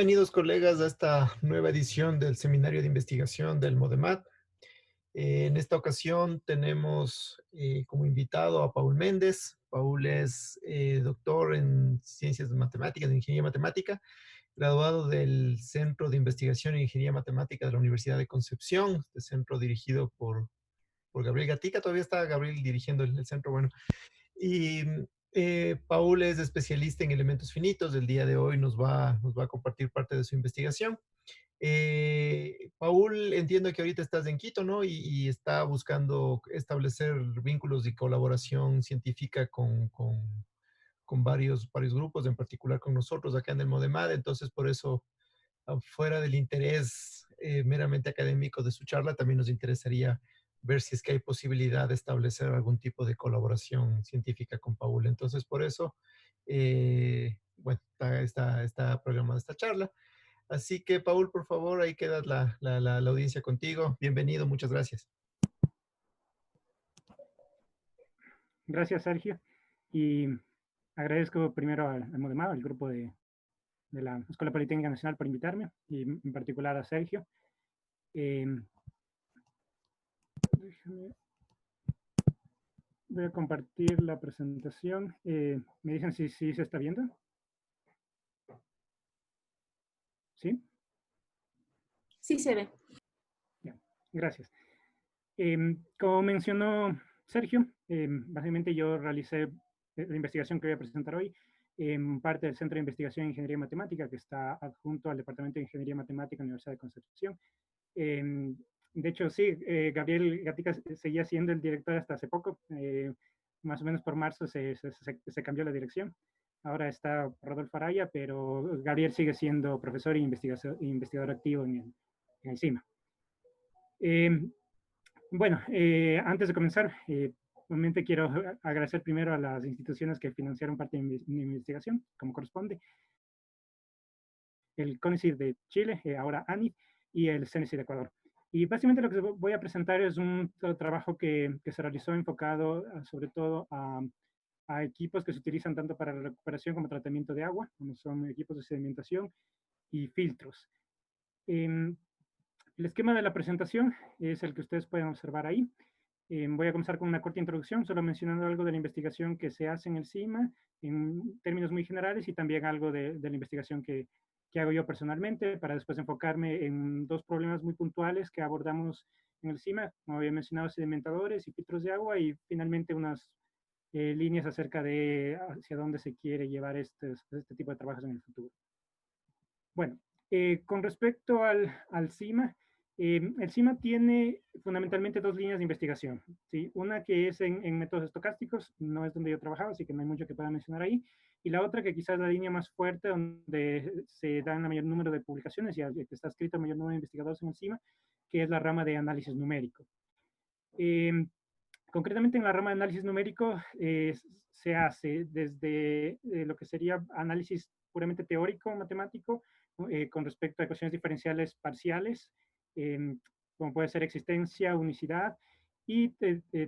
bienvenidos colegas a esta nueva edición del Seminario de Investigación del MODEMAT. En esta ocasión tenemos como invitado a Paul Méndez. Paul es doctor en Ciencias Matemáticas, de Ingeniería Matemática, graduado del Centro de Investigación en Ingeniería Matemática de la Universidad de Concepción, este centro dirigido por Gabriel Gatica. Todavía está Gabriel dirigiendo el centro, bueno. Y Paul es especialista en elementos finitos. El día de hoy nos va a compartir parte de su investigación. Paul, entiendo que ahorita estás en Quito, ¿no? Y está buscando establecer vínculos y colaboración científica con varios grupos, en particular con nosotros acá en el MODEMAD. Entonces, por eso, fuera del interés meramente académico de su charla, también nos interesaría ver si es que hay posibilidad de establecer algún tipo de colaboración científica con Paul. Entonces, por eso, bueno, está programada esta charla. Así que, Paul, por favor, ahí queda la audiencia contigo. Bienvenido, muchas gracias. Gracias, Sergio. Y agradezco primero al MODEMAD, al grupo de la Escuela Politécnica Nacional, por invitarme, y en particular a Sergio. Voy a compartir la presentación. ¿Me dicen si se está viendo? ¿Sí? Sí se ve. Bien, gracias. Como mencionó Sergio, básicamente yo realicé la investigación que voy a presentar hoy en parte del Centro de Investigación en Ingeniería Matemática, que está adjunto al Departamento de Ingeniería Matemática de la Universidad de Concepción. De hecho, sí, Gabriel Gatica seguía siendo el director hasta hace poco. Más o menos por marzo se cambió la dirección. Ahora está Rodolfo Araya, pero Gabriel sigue siendo profesor e investigador activo en el CIMA. Bueno, antes de comenzar, obviamente quiero agradecer primero a las instituciones que financiaron parte de mi investigación, como corresponde. El CONICYT de Chile, ahora ANI, y el CENESID de Ecuador. Y básicamente lo que voy a presentar es un trabajo que se realizó enfocado sobre todo a equipos que se utilizan tanto para la recuperación como tratamiento de agua, como son equipos de sedimentación y filtros. El esquema de la presentación es el que ustedes pueden observar ahí. Voy a comenzar con una corta introducción, solo mencionando algo de la investigación que se hace en el CIMA, en términos muy generales, y también algo de la investigación que hago yo personalmente, para después enfocarme en dos problemas muy puntuales que abordamos en el CIMA, como había mencionado, sedimentadores y filtros de agua, y finalmente unas líneas acerca de hacia dónde se quiere llevar este tipo de trabajos en el futuro. Bueno, con respecto al CIMA, el CIMA tiene fundamentalmente dos líneas de investigación, ¿sí? Una que es en métodos estocásticos, no es donde yo trabajaba, así que no hay mucho que pueda mencionar ahí, y la otra que quizás es la línea más fuerte, donde se dan el mayor número de publicaciones y está escrito el mayor número de investigadores en el CIMA, que es la rama de análisis numérico. Concretamente en la rama de análisis numérico se hace desde lo que sería análisis puramente teórico, matemático, con respecto a ecuaciones diferenciales parciales, como puede ser existencia, unicidad, y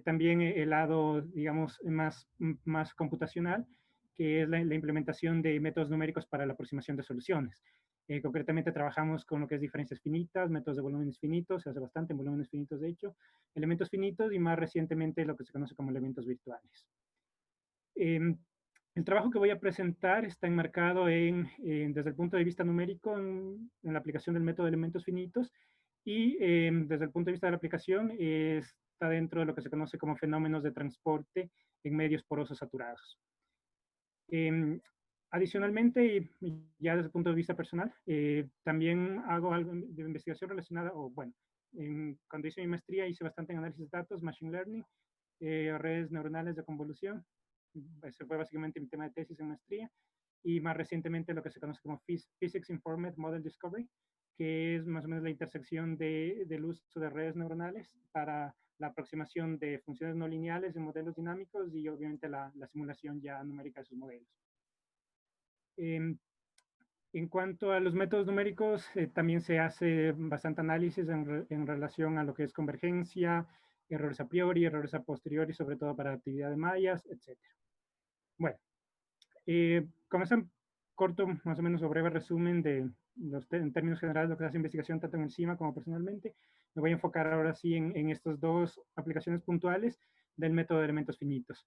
también el lado, digamos, más computacional, que es la implementación de métodos numéricos para la aproximación de soluciones. Concretamente trabajamos con lo que es diferencias finitas, métodos de volúmenes finitos, se hace bastante en volúmenes finitos de hecho, elementos finitos y más recientemente lo que se conoce como elementos virtuales. El trabajo que voy a presentar está enmarcado desde el punto de vista numérico en la aplicación del método de elementos finitos y desde el punto de vista de la aplicación está dentro de lo que se conoce como fenómenos de transporte en medios porosos saturados. Adicionalmente, y ya desde el punto de vista personal, también hago algo de investigación relacionada, o bueno, cuando hice mi maestría hice bastante en análisis de datos, machine learning, redes neuronales de convolución. Ese fue básicamente mi tema de tesis en maestría. Y más recientemente lo que se conoce como Physics Informed Model Discovery, que es más o menos la intersección del uso de redes neuronales para la aproximación de funciones no lineales en modelos dinámicos y obviamente la simulación ya numérica de sus modelos. En cuanto a los métodos numéricos, también se hace bastante análisis en relación a lo que es convergencia, errores a priori, errores a posteriori, sobre todo para actividad de mallas, etc. Bueno, comenzamos corto, más o menos, o breve resumen de en términos generales lo que hace investigación tanto en el CIMA como personalmente. Me voy a enfocar ahora sí en estas dos aplicaciones puntuales del método de elementos finitos.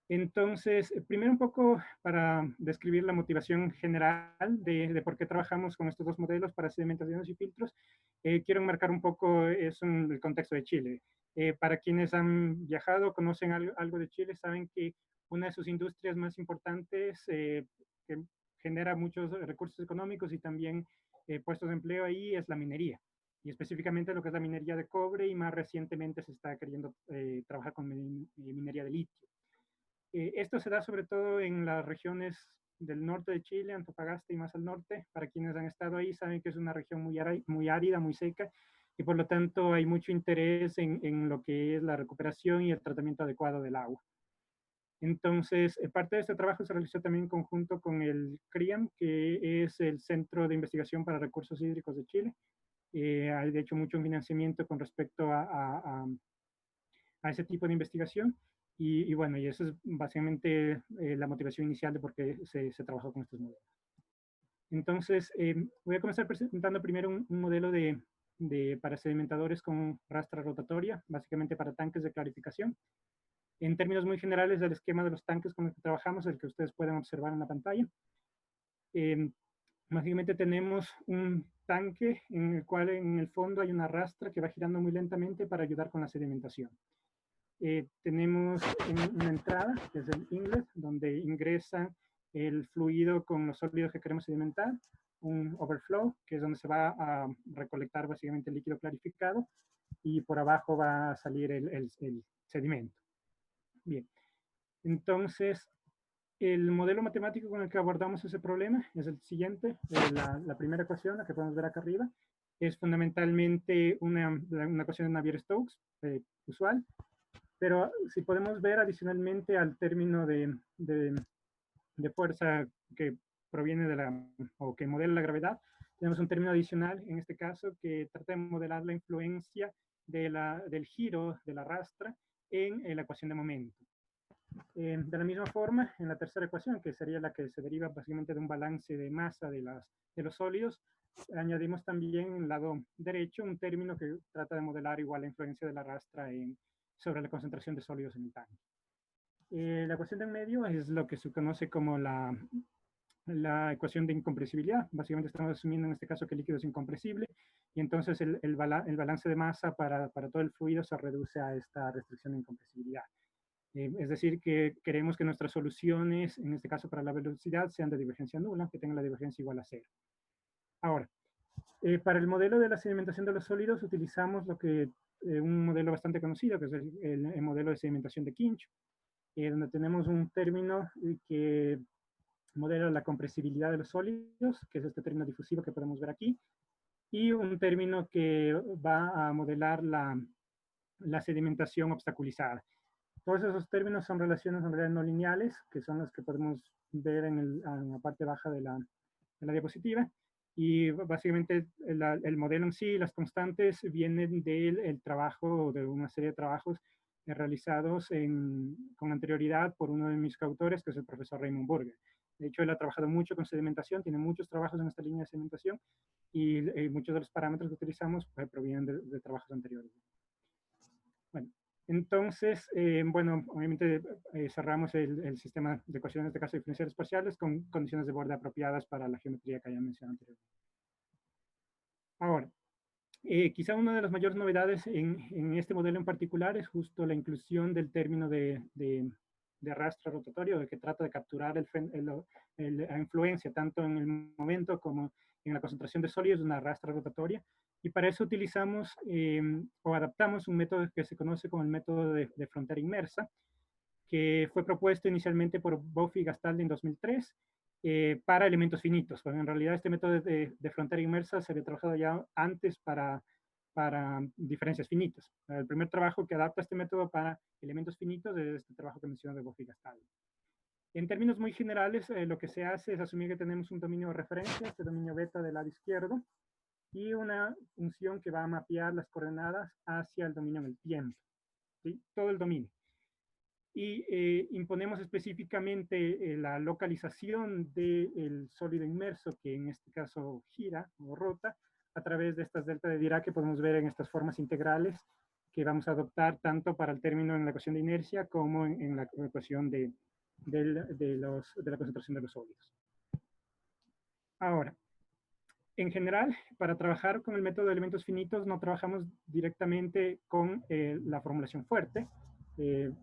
Entonces, primero un poco para describir la motivación general de por qué trabajamos con estos dos modelos para sedimentaciones y filtros, quiero enmarcar un poco el contexto de Chile. Para quienes han viajado, conocen algo de Chile, saben que una de sus industrias más importantes que genera muchos recursos económicos y también puestos de empleo ahí es la minería. Y específicamente lo que es la minería de cobre, y más recientemente se está queriendo trabajar con minería de litio. Esto se da sobre todo en las regiones del norte de Chile, Antofagasta y más al norte. Para quienes han estado ahí saben que es una región muy árida, muy seca, y por lo tanto hay mucho interés en lo que es la recuperación y el tratamiento adecuado del agua. Entonces, parte de este trabajo se realizó también en conjunto con el CRIAM, que es el Centro de Investigación para Recursos Hídricos de Chile. Hay de hecho mucho financiamiento con respecto a ese tipo de investigación. Y bueno, y eso es básicamente la motivación inicial de por qué se trabajó con estos modelos. Entonces, voy a comenzar presentando primero un modelo para sedimentadores con rastra rotatoria, básicamente para tanques de clarificación. En términos muy generales, el esquema de los tanques con los que trabajamos, el que ustedes pueden observar en la pantalla. Básicamente tenemos un tanque en el cual en el fondo hay una rastra que va girando muy lentamente para ayudar con la sedimentación. Tenemos una entrada, que es el inlet, donde ingresa el fluido con los sólidos que queremos sedimentar, un overflow, que es donde se va a recolectar básicamente el líquido clarificado, y por abajo va a salir el sedimento. Bien, entonces el modelo matemático con el que abordamos ese problema es el siguiente. La primera ecuación, la que podemos ver acá arriba, es fundamentalmente una ecuación de Navier-Stokes usual, pero si podemos ver adicionalmente al término de fuerza que proviene o que modela la gravedad, tenemos un término adicional, en este caso, que trata de modelar la influencia del giro de la rastra en la ecuación de momento. De la misma forma, en la tercera ecuación, que sería la que se deriva básicamente de un balance de masa de los sólidos, añadimos también en el lado derecho un término que trata de modelar igual la influencia de la rastra sobre la concentración de sólidos en el tanque. La ecuación de en medio es lo que se conoce como la ecuación de incompresibilidad. Básicamente estamos asumiendo en este caso que el líquido es incompresible, y entonces el balance de masa para todo el fluido se reduce a esta restricción de incompresibilidad. Es decir, que queremos que nuestras soluciones, en este caso para la velocidad, sean de divergencia nula, que tengan la divergencia igual a 0. Ahora, para el modelo de la sedimentación de los sólidos utilizamos un modelo bastante conocido, que es el modelo de sedimentación de Kinch, donde tenemos un término que modela la compresibilidad de los sólidos, que es este término difusivo que podemos ver aquí, y un término que va a modelar la sedimentación obstaculizada. Todos esos términos son relaciones en realidad no lineales, que son las que podemos ver en la parte baja de la diapositiva. Y básicamente el modelo en sí, las constantes, vienen del trabajo, de una serie de trabajos realizados con anterioridad por uno de mis coautores, que es el profesor Raymond Burger. De hecho, él ha trabajado mucho con sedimentación, tiene muchos trabajos en esta línea de sedimentación, y muchos de los parámetros que utilizamos provienen de trabajos anteriores. Bueno, entonces, bueno, obviamente cerramos el sistema de ecuaciones, en este caso diferenciales parciales, con condiciones de borde apropiadas para la geometría que había mencionado anteriormente. Ahora, quizá una de las mayores novedades en este modelo en particular es justo la inclusión del término de rastra rotatorio, de que trata de capturar la influencia tanto en el momento como en la concentración de sólidos de una rastra rotatoria. Y para eso utilizamos o adaptamos un método que se conoce como el método de frontera inmersa, que fue propuesto inicialmente por Boff y Gastaldi en 2003 para elementos finitos. Bueno, en realidad este método de frontera inmersa se había trabajado ya antes para diferencias finitas. El primer trabajo que adapta este método para elementos finitos es este trabajo que mencioné de Boff y Gastaldi. En términos muy generales, lo que se hace es asumir que tenemos un dominio de referencia, este dominio beta del lado izquierdo, y una función que va a mapear las coordenadas hacia el dominio en el tiempo. ¿Sí? Todo el dominio. y imponemos específicamente la localización del sólido inmerso, que en este caso gira o rota, a través de estas delta de Dirac que podemos ver en estas formas integrales que vamos a adoptar tanto para el término en la ecuación de inercia como en la ecuación de la concentración de los sólidos. Ahora, en general, para trabajar con el método de elementos finitos no trabajamos directamente con la formulación fuerte.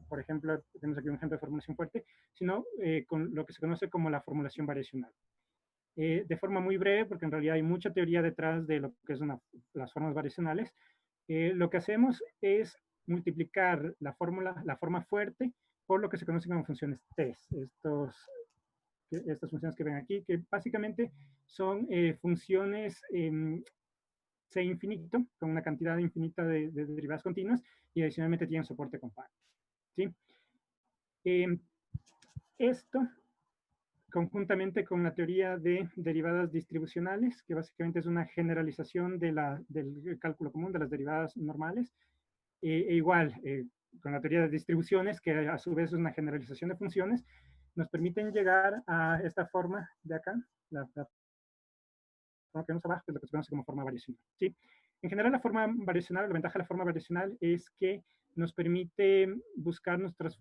Por ejemplo, tenemos aquí un ejemplo de formulación fuerte, sino con lo que se conoce como la formulación variacional. De forma muy breve, porque en realidad hay mucha teoría detrás de lo que son las formas variacionales, lo que hacemos es multiplicar la forma fuerte por lo que se conoce como funciones test. Estas funciones que ven aquí, que básicamente son funciones C infinito, con una cantidad infinita de derivadas continuas, y adicionalmente tienen soporte compacto. ¿Sí? Esto, conjuntamente con la teoría de derivadas distribucionales, que básicamente es una generalización del cálculo común de las derivadas normales, igual, con la teoría de distribuciones, que a su vez es una generalización de funciones, nos permiten llegar a esta forma de acá, la forma que vemos abajo, que es lo que se conoce como forma variacional. ¿Sí? En general, la forma variacional, la ventaja de la forma variacional es que nos permite buscar nuestras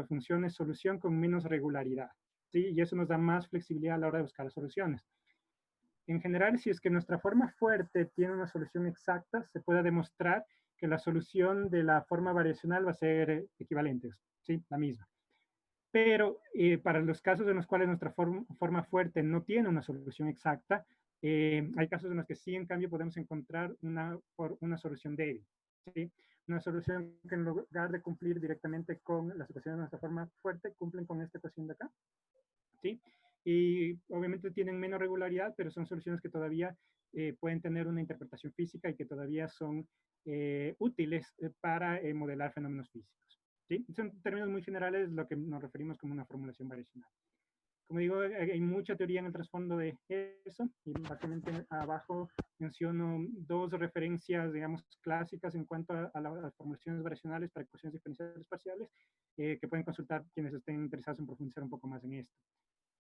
funciones solución con menos regularidad. ¿Sí? Y eso nos da más flexibilidad a la hora de buscar las soluciones. En general, si es que nuestra forma fuerte tiene una solución exacta, se puede demostrar que la solución de la forma variacional va a ser equivalente, ¿sí? La misma. Pero para los casos en los cuales nuestra forma fuerte no tiene una solución exacta, hay casos en los que sí, en cambio, podemos encontrar una solución débil, ¿sí? Una solución que en lugar de cumplir directamente con las ecuaciones de nuestra forma fuerte, cumplen con esta ecuación de acá, ¿sí? Y obviamente tienen menos regularidad, pero son soluciones que todavía pueden tener una interpretación física y que todavía son útiles para modelar fenómenos físicos. ¿Sí? Son términos muy generales lo que nos referimos como una formulación variacional. Como digo, hay mucha teoría en el trasfondo de eso, y básicamente abajo menciono dos referencias, digamos, clásicas en cuanto a las formulaciones variacionales para ecuaciones diferenciales parciales, que pueden consultar quienes estén interesados en profundizar un poco más en esto.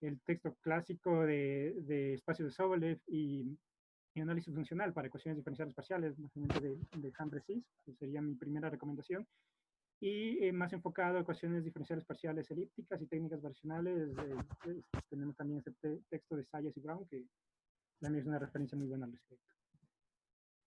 El texto clásico de espacios de Sobolev y análisis funcional para ecuaciones diferenciales parciales, básicamente de Hambre-Cis, que sería mi primera recomendación, y más enfocado a ecuaciones diferenciales parciales elípticas y técnicas variacionales. Tenemos también este texto de Sayas y Brown, que también es una referencia muy buena al respecto.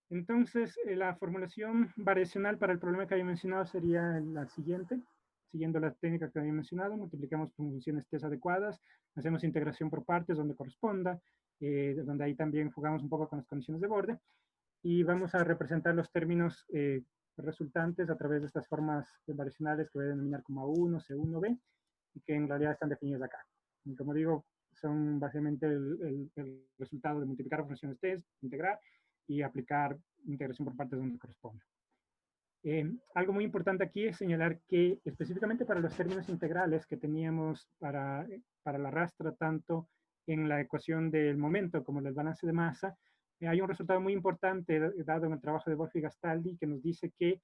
Entonces, la formulación variacional para el problema que había mencionado sería la siguiente. Siguiendo la técnica que había mencionado, multiplicamos por funciones test adecuadas, hacemos integración por partes donde corresponda, donde ahí también jugamos un poco con las condiciones de borde, y vamos a representar los términos resultantes a través de estas formas variacionales que voy a denominar como A1, C1, B, y que en realidad están definidas acá. Y como digo, son básicamente el resultado de multiplicar funciones test, integrar, y aplicar integración por partes donde corresponda. Algo muy importante aquí es señalar que específicamente para los términos integrales que teníamos para la rastra, tanto en la ecuación del momento como en el balance de masa, hay un resultado muy importante dado en el trabajo de Wolf y Gastaldi que nos dice que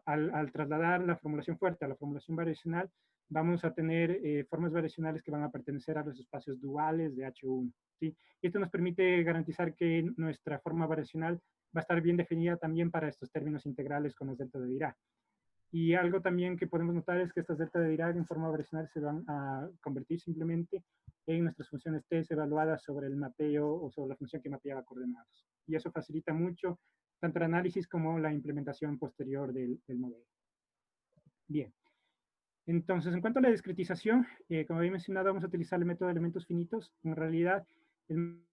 al trasladar la formulación fuerte a la formulación variacional, vamos a tener formas variacionales que van a pertenecer a los espacios duales de H1. ¿Sí? Y esto nos permite garantizar que nuestra forma variacional va a estar bien definida también para estos términos integrales con los delta de Dirac. Y algo también que podemos notar es que estas delta de Dirac en forma variacional se van a convertir simplemente en nuestras funciones test evaluadas sobre el mapeo o sobre la función que mapeaba coordenadas. Y eso facilita mucho tanto el análisis como la implementación posterior del modelo. Bien. Entonces, en cuanto a la discretización, como había mencionado, vamos a utilizar el método de elementos finitos. En realidad, el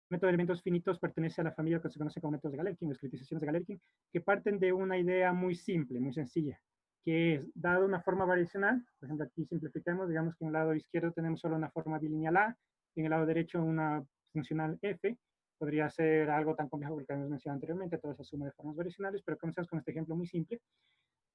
método de elementos finitos pertenece a la familia que se conoce como métodos de Galerkin, discretizaciones de Galerkin, que parten de una idea muy simple, muy sencilla, que es, dado una forma variacional, por ejemplo, aquí simplificamos, digamos que en el lado izquierdo tenemos solo una forma bilineal A, y en el lado derecho una funcional F, podría ser algo tan complejo como el que hemos mencionado anteriormente, toda esa suma de formas variacionales, pero comenzamos con este ejemplo muy simple.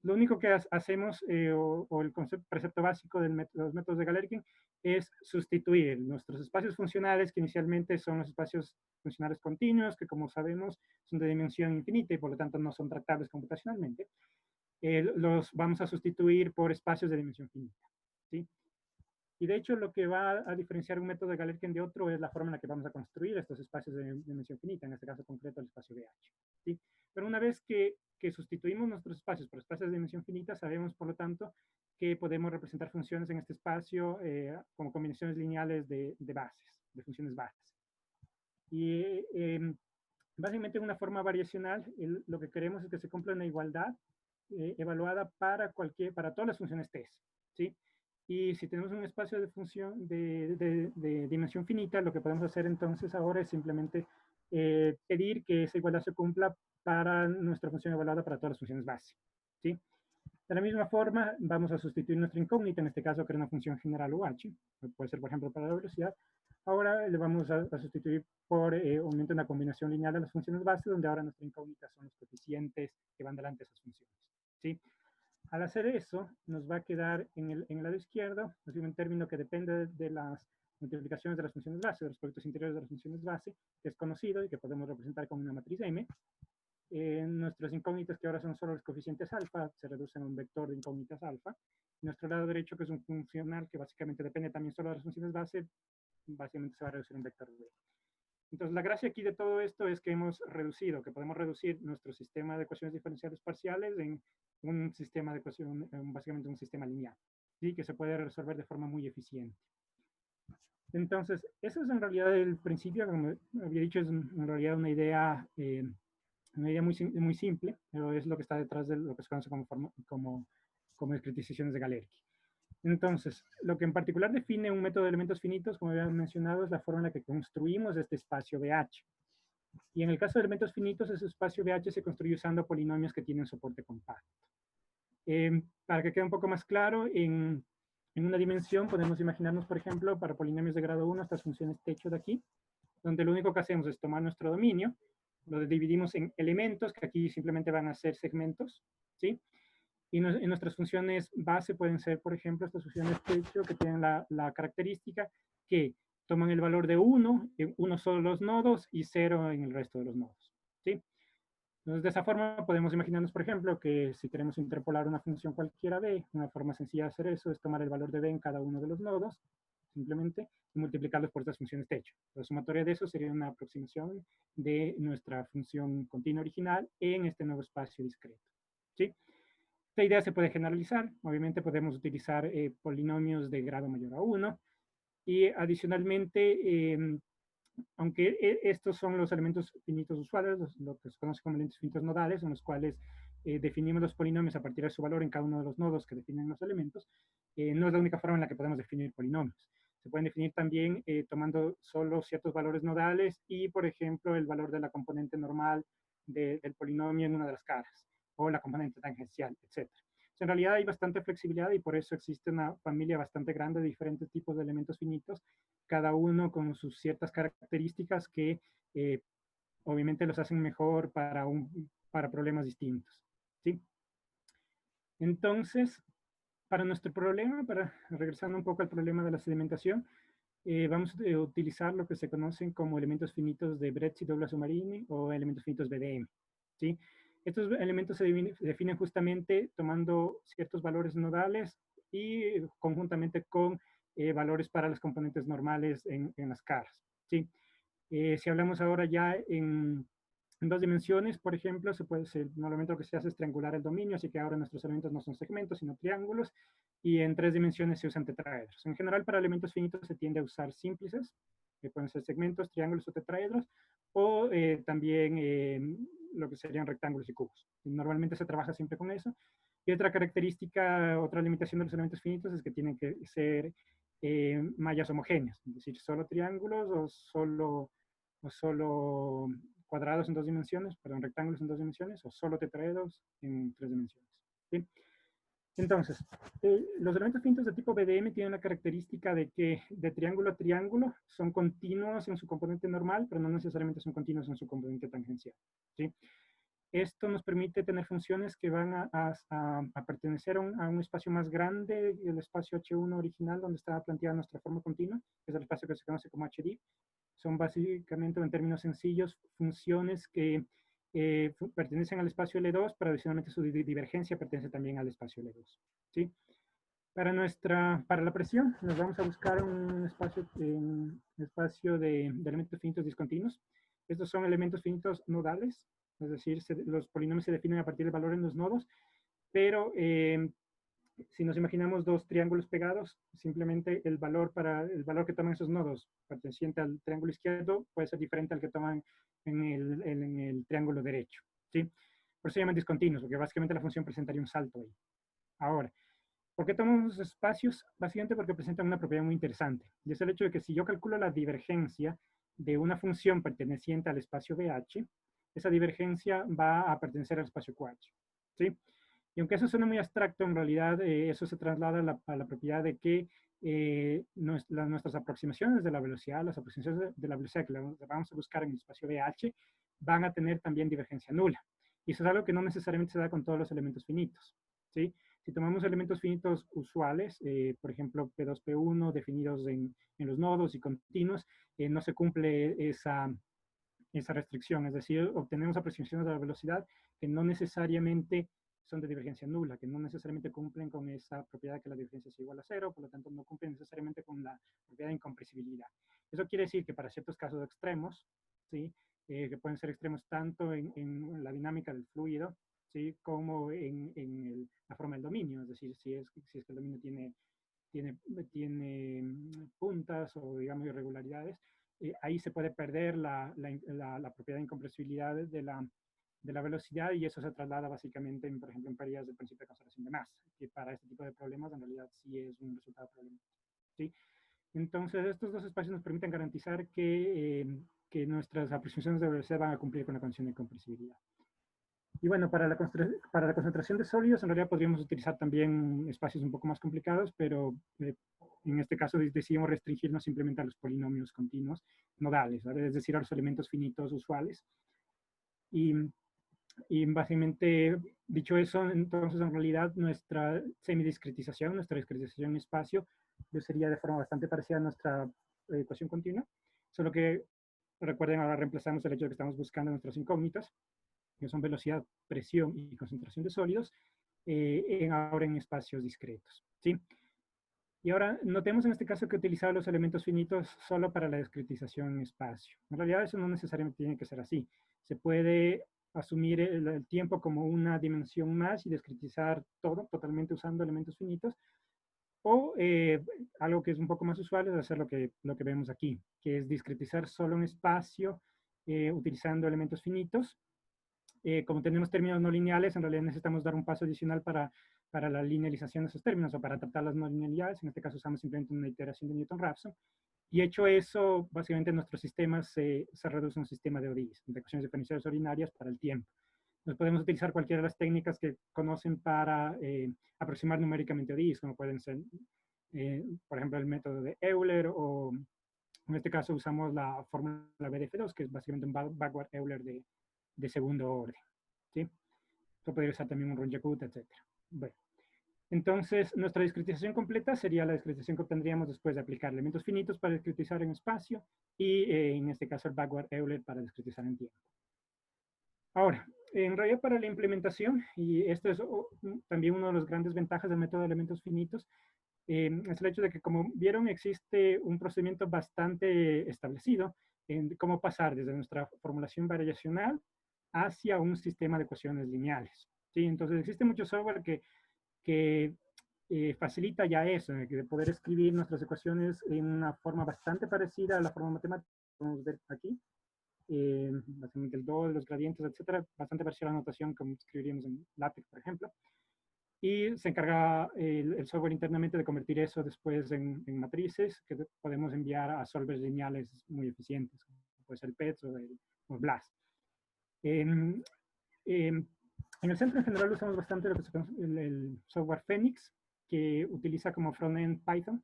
Lo único que hacemos, o el precepto básico de los métodos de Galerkin, es sustituir nuestros espacios funcionales, que inicialmente son los espacios funcionales continuos, que como sabemos son de dimensión infinita y por lo tanto no son tratables computacionalmente, los vamos a sustituir por espacios de dimensión finita, ¿sí? Y de hecho, lo que va a diferenciar un método de Galerkin de otro es la forma en la que vamos a construir estos espacios de dimensión finita, en este caso concreto el espacio BH, ¿sí? Pero una vez que sustituimos nuestros espacios por espacios de dimensión finita, sabemos, por lo tanto, que podemos representar funciones en este espacio como combinaciones lineales de bases, de funciones bajas. Y básicamente en una forma variacional, lo que queremos es que se cumpla una igualdad evaluada para todas las funciones T, ¿sí? Y si tenemos un espacio de función de dimensión finita, lo que podemos hacer entonces ahora es simplemente pedir que esa igualdad se cumpla para nuestra función evaluada para todas las funciones base, ¿sí? De la misma forma, vamos a sustituir nuestra incógnita, en este caso que era una función general UH, puede ser por ejemplo para la velocidad. Ahora le vamos a sustituir por obviamente una combinación lineal de las funciones base, donde ahora nuestra incógnita son los coeficientes que van delante de esas funciones, ¿sí? Al hacer eso, nos va a quedar en el lado izquierdo, es un término que depende de las multiplicaciones de las funciones base, de los productos interiores de las funciones base, que es conocido y que podemos representar con una matriz M. Nuestras incógnitas, que ahora son solo los coeficientes alfa, se reducen a un vector de incógnitas alfa. Nuestro lado derecho, que es un funcional que básicamente depende también solo de las funciones base, básicamente se va a reducir a un vector B. Entonces, la gracia aquí de todo esto es que hemos reducido, que podemos reducir nuestro sistema de ecuaciones diferenciales parciales en un sistema de ecuación, básicamente un sistema lineal, ¿sí? Que se puede resolver de forma muy eficiente. Entonces, eso es en realidad el principio, como había dicho, es en realidad una idea muy simple, pero es lo que está detrás de lo que se conoce como discretizaciones de Galerki. Entonces, lo que en particular define un método de elementos finitos, como había mencionado, es la forma en la que construimos este espacio BH. Y en el caso de elementos finitos, ese espacio BH se construye usando polinomios que tienen soporte compacto. Para que quede un poco más claro, en una dimensión podemos imaginarnos, por ejemplo, para polinomios de grado 1, estas funciones techo de aquí, donde lo único que hacemos es tomar nuestro dominio, lo dividimos en elementos, que aquí simplemente van a ser segmentos, ¿sí? Y en nuestras funciones base pueden ser, por ejemplo, estas funciones techo que tienen la característica que toman el valor de 1 en uno solo los nodos y 0 en el resto de los nodos, ¿sí? Entonces, de esa forma podemos imaginarnos, por ejemplo, que si queremos interpolar una función cualquiera b, una forma sencilla de hacer eso es tomar el valor de b en cada uno de los nodos, simplemente, y multiplicarlos por estas funciones techo. La sumatoria de eso sería una aproximación de nuestra función continua original en este nuevo espacio discreto, ¿sí? Esta idea se puede generalizar. Obviamente podemos utilizar polinomios de grado mayor a 1 y adicionalmente, aunque estos son los elementos finitos usuales, lo que se conoce como elementos finitos nodales, en los cuales definimos los polinomios a partir de su valor en cada uno de los nodos que definen los elementos, no es la única forma en la que podemos definir polinomios. Se pueden definir también tomando solo ciertos valores nodales y, por ejemplo, el valor de la componente normal del polinomio en una de las caras, o la componente tangencial, etc. En realidad hay bastante flexibilidad y por eso existe una familia bastante grande de diferentes tipos de elementos finitos, cada uno con sus ciertas características que obviamente los hacen mejor para problemas distintos, ¿sí? Entonces, para nuestro problema, regresando un poco al problema de la sedimentación, vamos a utilizar lo que se conocen como elementos finitos de Bretz y Douglas-Omarini o elementos finitos BDM, ¿sí? Estos elementos se definen justamente tomando ciertos valores nodales y conjuntamente con valores para las componentes normales en las caras, ¿sí? Si hablamos ahora ya en dos dimensiones, por ejemplo, normalmente lo que se hace es triangular el dominio, así que ahora nuestros elementos no son segmentos, sino triángulos, y en tres dimensiones se usan tetraedros. En general, para elementos finitos se tiende a usar símplices, que pueden ser segmentos, triángulos o tetraedros, o también lo que serían rectángulos y cubos. Normalmente se trabaja siempre con eso. Y otra característica, otra limitación de los elementos finitos es que tienen que ser mallas homogéneas, es decir, solo triángulos o solo cuadrados en dos dimensiones, perdón, rectángulos en dos dimensiones, o solo tetraedros en tres dimensiones, ¿sí? Entonces, los elementos finitos de tipo BDM tienen la característica de que de triángulo a triángulo son continuos en su componente normal, pero no necesariamente son continuos en su componente tangencial, ¿sí? Esto nos permite tener funciones que van a pertenecer a un espacio más grande, el espacio H1 original, donde estaba planteada nuestra forma continua, que es el espacio que se conoce como HD. Son básicamente, en términos sencillos, funciones que pertenecen al espacio L2, pero adicionalmente su divergencia pertenece también al espacio L2. ¿Sí? Para la presión, nos vamos a buscar un espacio de elementos finitos discontinuos. Estos son elementos finitos nodales, es decir, los polinomios se definen a partir del valor en los nodos, pero si nos imaginamos dos triángulos pegados, simplemente el valor que toman esos nodos perteneciente al triángulo izquierdo puede ser diferente al que toman en el triángulo derecho. ¿Sí? Por eso se llaman discontinuos, porque básicamente la función presentaría un salto ahí. Ahora, ¿por qué tomamos esos espacios? Básicamente porque presentan una propiedad muy interesante, y es el hecho de que si yo calculo la divergencia de una función perteneciente al espacio BH, esa divergencia va a pertenecer al espacio QH. ¿Sí? Y aunque eso suena muy abstracto, en realidad eso se traslada a la propiedad de que nuestras aproximaciones de la velocidad, las aproximaciones de la velocidad que vamos a buscar en el espacio BH, van a tener también divergencia nula. Y eso es algo que no necesariamente se da con todos los elementos finitos. ¿Sí? Si tomamos elementos finitos usuales, por ejemplo, P2, P1, definidos en los nodos y continuos, no se cumple esa restricción. Es decir, obtenemos aproximaciones de la velocidad que no necesariamente son de divergencia nula, que no necesariamente cumplen con esa propiedad de que la divergencia es igual a cero, por lo tanto no cumplen necesariamente con la propiedad de incompresibilidad. Eso quiere decir que para ciertos casos extremos, ¿sí? Que pueden ser extremos tanto en la dinámica del fluido, ¿sí? Como en la forma del dominio, es decir, si es que el dominio tiene puntas o, digamos, irregularidades, ahí se puede perder la propiedad de incompresibilidad de la velocidad, y eso se traslada básicamente, por ejemplo, en pérdidas del principio de conservación de masa, que para este tipo de problemas en realidad sí es un resultado problemático. ¿Sí? Entonces, estos dos espacios nos permiten garantizar que nuestras aproximaciones de velocidad van a cumplir con la condición de compresibilidad. Y bueno, para la concentración de sólidos, en realidad podríamos utilizar también espacios un poco más complicados, pero en este caso decidimos restringirnos simplemente a los polinomios continuos nodales, ¿vale? Es decir, a los elementos finitos usuales. Y básicamente, dicho eso, entonces en realidad nuestra semidiscretización, nuestra discretización en espacio, sería de forma bastante parecida a nuestra ecuación continua, solo que recuerden, ahora reemplazamos el hecho de que estamos buscando nuestras incógnitas, que son velocidad, presión y concentración de sólidos, ahora en espacios discretos. ¿Sí? Y ahora notemos en este caso que utilizaba los elementos finitos solo para la discretización en espacio. En realidad eso no necesariamente tiene que ser así. Se puede asumir el tiempo como una dimensión más y discretizar todo totalmente usando elementos finitos. O algo que es un poco más usual es hacer lo que vemos aquí, que es discretizar solo en espacio utilizando elementos finitos. Como tenemos términos no lineales, en realidad necesitamos dar un paso adicional para la linealización de esos términos o para tratar las no linealidades. En este caso usamos simplemente una iteración de Newton-Raphson. Y hecho eso, básicamente nuestro sistema se reduce a un sistema de ODIs, de ecuaciones diferenciales ordinarias para el tiempo. Nos podemos utilizar cualquiera de las técnicas que conocen para aproximar numéricamente ODIs, como pueden ser, por ejemplo, el método de Euler, o en este caso usamos la fórmula BDF2, que es básicamente un backward Euler de segundo orden. ¿Sí? Esto podría ser también un Runge-Kutta, etc. Bueno, entonces nuestra discretización completa sería la discretización que obtendríamos después de aplicar elementos finitos para discretizar en espacio y en este caso el backward Euler para discretizar en tiempo. Ahora, en realidad para la implementación, y esto es también una de las grandes ventajas del método de elementos finitos, es el hecho de que, como vieron, existe un procedimiento bastante establecido en cómo pasar desde nuestra formulación variacional hacia un sistema de ecuaciones lineales. ¿Sí? Entonces existe mucho software que facilita ya eso, de poder escribir nuestras ecuaciones en una forma bastante parecida a la forma matemática que podemos ver aquí. Básicamente el do, los gradientes, etcétera, bastante parecida a la notación como escribiríamos en LaTeX, por ejemplo. Y se encarga el software internamente de convertir eso después en matrices que podemos enviar a solvers lineales muy eficientes, como puede ser el PETS o el BLAS. En el centro en general usamos bastante lo que se conoce, el software Phoenix, que utiliza como frontend Python,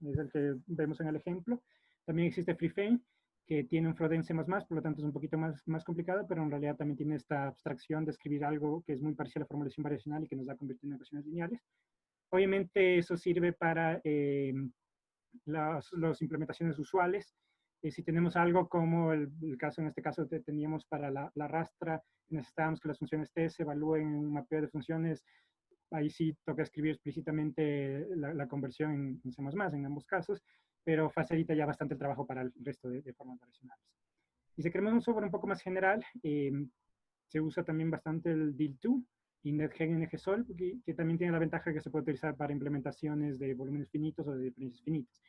es el que vemos en el ejemplo. También existe FreeFane, que tiene un frontend C++, por lo tanto es un poquito más complicado, pero en realidad también tiene esta abstracción de escribir algo que es muy parecido a la formulación variacional y que nos da a convertir en ecuaciones lineales. Obviamente eso sirve para las implementaciones usuales, Si tenemos algo como el caso, en este caso teníamos para la rastra, necesitábamos que las funciones T se evalúen en un mapeo de funciones. Ahí sí toca escribir explícitamente la conversión en C++, en ambos casos, pero facilita ya bastante el trabajo para el resto de formas relacionales. Y si queremos un software un poco más general, se usa también bastante el DIL2 y NetGen NGSol, que también tiene la ventaja que se puede utilizar para implementaciones de volúmenes finitos o de diferencias finitas.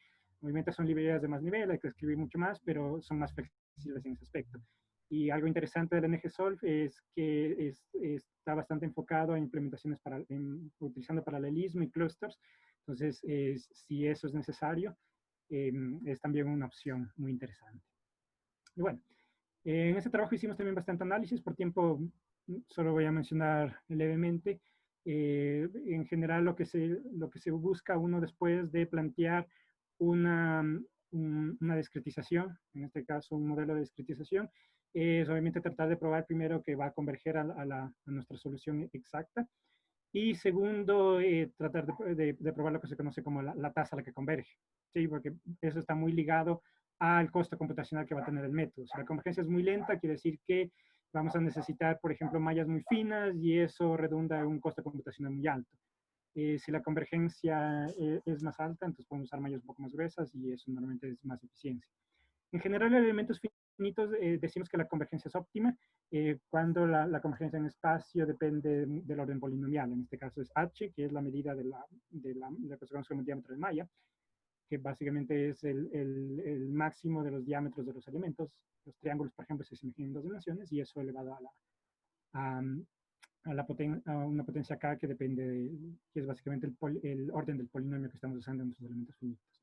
Obviamente son librerías de más nivel, hay que escribir mucho más, pero son más flexibles en ese aspecto. Y algo interesante del NGSolve es que está bastante enfocado a implementaciones utilizando paralelismo y clusters. Entonces, si eso es necesario, es también una opción muy interesante. Y bueno, en ese trabajo hicimos también bastante análisis. Por tiempo, solo voy a mencionar levemente. En general, lo que se busca uno después de plantear una discretización, en este caso un modelo de discretización, es obviamente tratar de probar primero que va a converger a nuestra solución exacta. Y segundo, tratar de probar lo que se conoce como la tasa a la que converge, ¿sí? Porque eso está muy ligado al costo computacional que va a tener el método. Si la convergencia es muy lenta, quiere decir que vamos a necesitar, por ejemplo, mallas muy finas y eso redunda en un costo computacional muy alto. Si la convergencia es más alta, entonces podemos usar mallas un poco más gruesas y eso normalmente es más eficiencia. En general, en elementos finitos decimos que la convergencia es óptima cuando la convergencia en espacio depende del orden polinomial. En este caso es h, que es la medida de la que se conoce como el diámetro de malla, que básicamente es el máximo de los diámetros de los elementos. Los triángulos, por ejemplo, se imaginen en 2 dimensiones y eso elevado a una potencia k que depende que es básicamente el orden del polinomio que estamos usando en nuestros elementos finitos.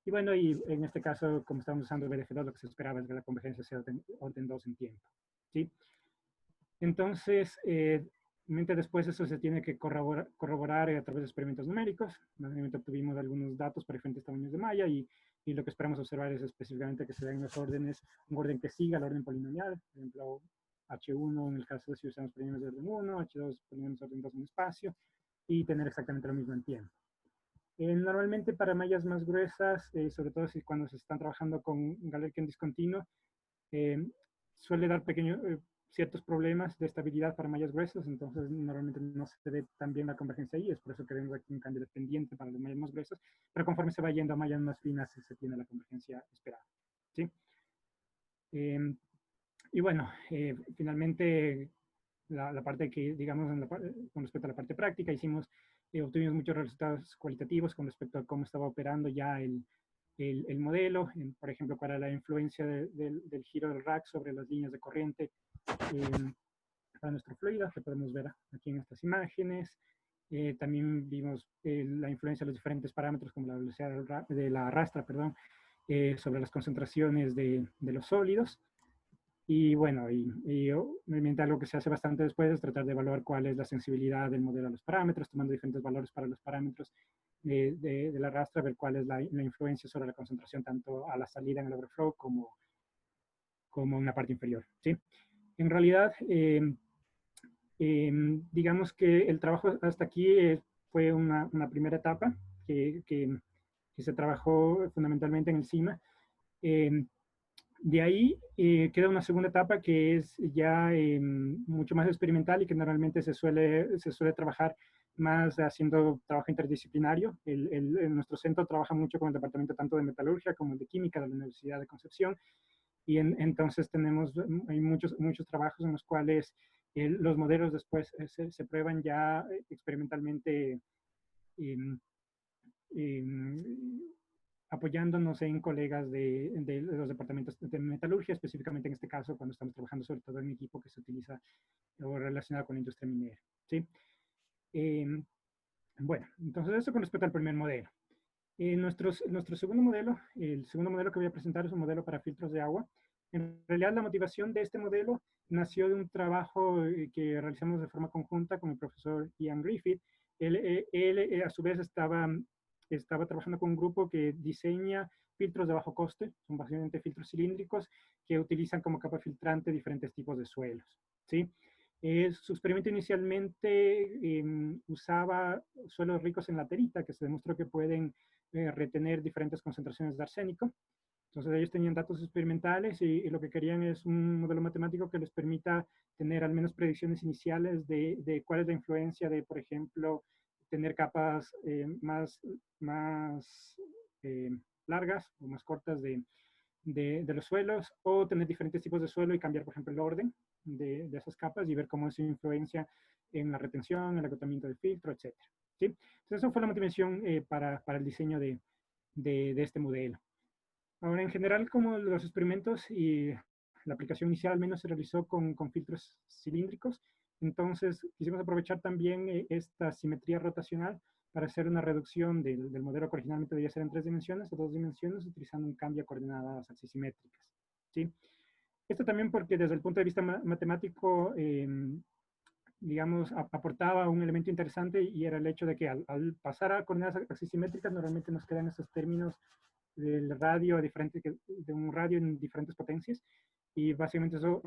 Y bueno, y en este caso, como estamos usando BDF2, lo que se esperaba es que la convergencia sea orden 2 en tiempo, ¿sí? Entonces, después eso se tiene que corroborar a través de experimentos numéricos. Normalmente obtuvimos algunos datos para diferentes tamaños de malla y lo que esperamos observar es específicamente que se den los órdenes, un orden que siga el orden polinomial, por ejemplo, H1 en el caso de si usamos polinomios de orden 1, H2 polinomios de orden 2 en espacio, y tener exactamente lo mismo en tiempo. Normalmente para mallas más gruesas, sobre todo si cuando se están trabajando con Galerkin discontinuo, suele dar ciertos problemas de estabilidad para mallas gruesas, entonces normalmente no se ve tan bien la convergencia ahí, es por eso que vemos aquí un cambio dependiente para las mallas más gruesas, pero conforme se va yendo a mallas más finas se tiene la convergencia esperada, ¿sí? Y bueno, finalmente la parte que, digamos, con respecto a la parte práctica, obtuvimos muchos resultados cualitativos con respecto a cómo estaba operando ya el modelo, por ejemplo, para la influencia del giro del rack sobre las líneas de corriente para nuestro fluido, que podemos ver aquí en estas imágenes. También vimos la influencia de los diferentes parámetros como la velocidad de la rastra, perdón, sobre las concentraciones de los sólidos. Y bueno, obviamente algo que se hace bastante después es tratar de evaluar cuál es la sensibilidad del modelo a los parámetros, tomando diferentes valores para los parámetros de la rastra, ver cuál es la influencia sobre la concentración tanto a la salida en el overflow como en la parte inferior, ¿sí? En realidad, digamos que el trabajo hasta aquí fue una primera etapa que se trabajó fundamentalmente en el CIMA. De ahí queda una segunda etapa que es ya mucho más experimental y que normalmente se suele trabajar más haciendo trabajo interdisciplinario. Nuestro centro trabaja mucho con el departamento tanto de metalurgia como el de química de la Universidad de Concepción y entonces hay muchos trabajos en los cuales los modelos después se prueban ya experimentalmente apoyándonos en colegas de los departamentos de metalurgia, específicamente en este caso cuando estamos trabajando sobre todo en equipo que se utiliza o relacionado con la industria minera, ¿sí? Bueno, entonces eso con respecto al primer modelo. Nuestro segundo modelo, el segundo modelo que voy a presentar es un modelo para filtros de agua. En realidad la motivación de este modelo nació de un trabajo que realizamos de forma conjunta con el profesor Ian Griffith. Él a su vez estaba trabajando con un grupo que diseña filtros de bajo coste, son básicamente filtros cilíndricos que utilizan como capa filtrante diferentes tipos de suelos, ¿sí? Su experimento inicialmente usaba suelos ricos en laterita, que se demostró que pueden retener diferentes concentraciones de arsénico. Entonces ellos tenían datos experimentales y lo que querían es un modelo matemático que les permita tener al menos predicciones iniciales de cuál es la influencia de, por ejemplo, tener capas más eh, largas o más cortas de los suelos, o tener diferentes tipos de suelo y cambiar, por ejemplo, el orden de esas capas y ver cómo eso influencia en la retención, el agotamiento del filtro, etc. ¿Sí? Entonces, eso fue la motivación para el diseño de este modelo. Ahora, en general, como los experimentos y la aplicación inicial al menos se realizó con filtros cilíndricos, entonces quisimos aprovechar también esta simetría rotacional para hacer una reducción del modelo que originalmente debía ser en 3 dimensiones a 2 dimensiones utilizando un cambio de coordenadas axisimétricas. ¿Sí? Esto también porque desde el punto de vista matemático, digamos, aportaba un elemento interesante y era el hecho de que al pasar a coordenadas axisimétricas normalmente nos quedan estos términos del radio de un radio en diferentes potencias y básicamente eso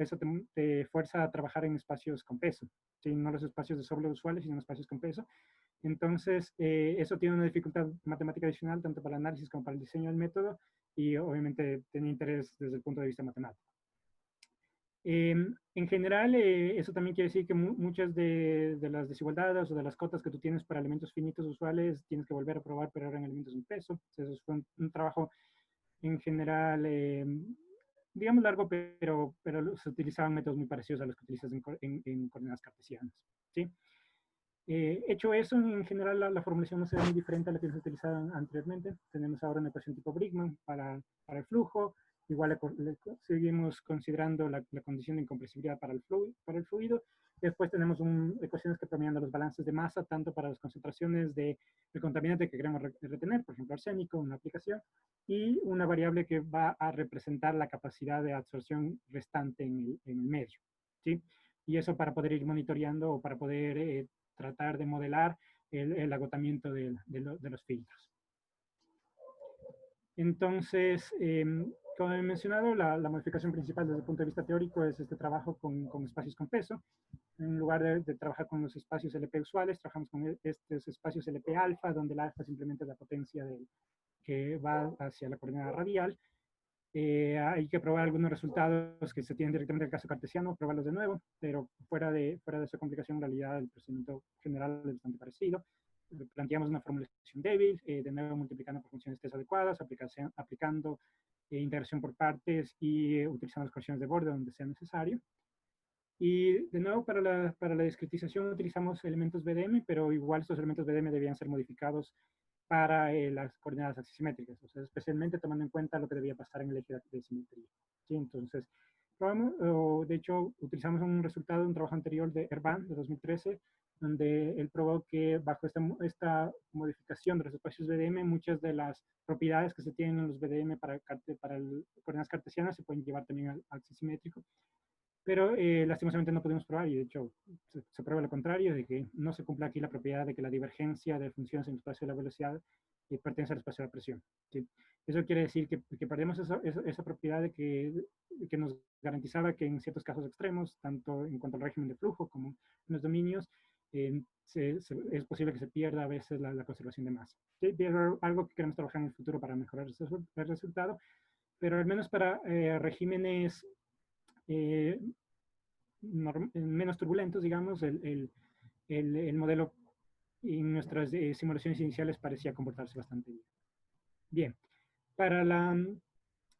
te fuerza a trabajar en espacios con peso, ¿sí? No los espacios de sobre usuales, sino espacios con peso. Entonces, eso tiene una dificultad matemática adicional tanto para el análisis como para el diseño del método y obviamente tiene interés desde el punto de vista matemático. En general, eso también quiere decir que muchas de las desigualdades o de las cotas que tú tienes para elementos finitos usuales tienes que volver a probar, pero ahora en elementos en peso. Entonces, eso fue un trabajo en general, digamos largo, pero se utilizaban métodos muy parecidos a los que utilizas en coordenadas cartesianas. ¿Sí? Hecho eso, en general la formulación no será muy diferente a la que se utilizaba anteriormente. Tenemos ahora una ecuación tipo Brickman para el flujo. Igual seguimos considerando la condición de incompresibilidad para el fluido. Después tenemos ecuaciones que promedian los balances de masa, tanto para las concentraciones del contaminante que queremos retener, por ejemplo, arsénico, una aplicación, y una variable que va a representar la capacidad de absorción restante en el medio. ¿Sí? Y eso para poder ir monitoreando o para poder tratar de modelar el agotamiento de los filtros. Entonces, como he mencionado, la modificación principal desde el punto de vista teórico es este trabajo con espacios con peso. En lugar de trabajar con los espacios LP usuales, trabajamos con estos espacios LP alfa, donde el alfa simplemente es la potencia que va hacia la coordenada radial. Hay que probar algunos resultados que se tienen directamente del caso cartesiano, probarlos de nuevo, pero fuera de esa complicación, en realidad el procedimiento general es bastante parecido. Planteamos una formulación débil, de nuevo multiplicando por funciones test adecuadas, aplicando integración por partes y utilizando las correcciones de borde donde sea necesario. Y de nuevo, para la discretización utilizamos elementos BDM, pero igual estos elementos BDM debían ser modificados para las coordenadas axisimétricas, o sea, especialmente tomando en cuenta lo que debía pasar en el eje de simetría. ¿Sí? Entonces, de hecho, utilizamos un resultado de un trabajo anterior de Erban, de 2013, donde él probó que bajo esta modificación de los espacios BDM, muchas de las propiedades que se tienen en los BDM para coordenadas cartesianas se pueden llevar también al axisimétrico. Pero lastimosamente no pudimos probar y de hecho se prueba lo contrario, de que no se cumple aquí la propiedad de que la divergencia de funciones en el espacio de la velocidad pertenece al espacio de la presión. ¿Sí? Eso quiere decir que perdemos esa propiedad de que nos garantizaba que en ciertos casos extremos, tanto en cuanto al régimen de flujo como en los dominios, es posible que se pierda a veces la conservación de masa. ¿Sí? Y es algo que queremos trabajar en el futuro para mejorar el resultado, pero al menos para regímenes menos turbulentos, digamos, el modelo en nuestras simulaciones iniciales parecía comportarse bastante bien. Bien, para la